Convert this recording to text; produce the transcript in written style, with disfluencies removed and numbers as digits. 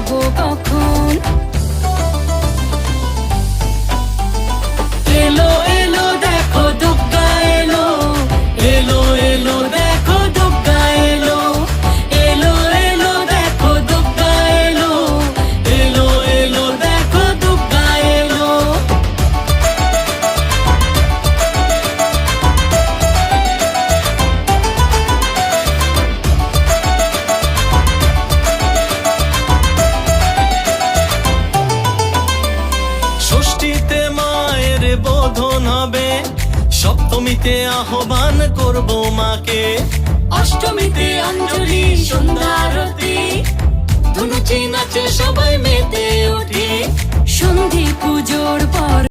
যাব কখন। এলো এলো দেখো দুর্গা এলো, এলো এলো দেখো দুর্গা এলো, এলো এলো দেখো দুর্গা এলো, এলো এলো দেখো দুর্গা এলো। ষষ্ঠীতে মায়ের বোধন হবে, সপ্তমীতে আহ্বান করব মাকে, অষ্টমীতে অঞ্জলি সন্ধ্যারতি, ধনুচি নাচে সবাই মেতে ওঠে। সন্ধি পুজোর পর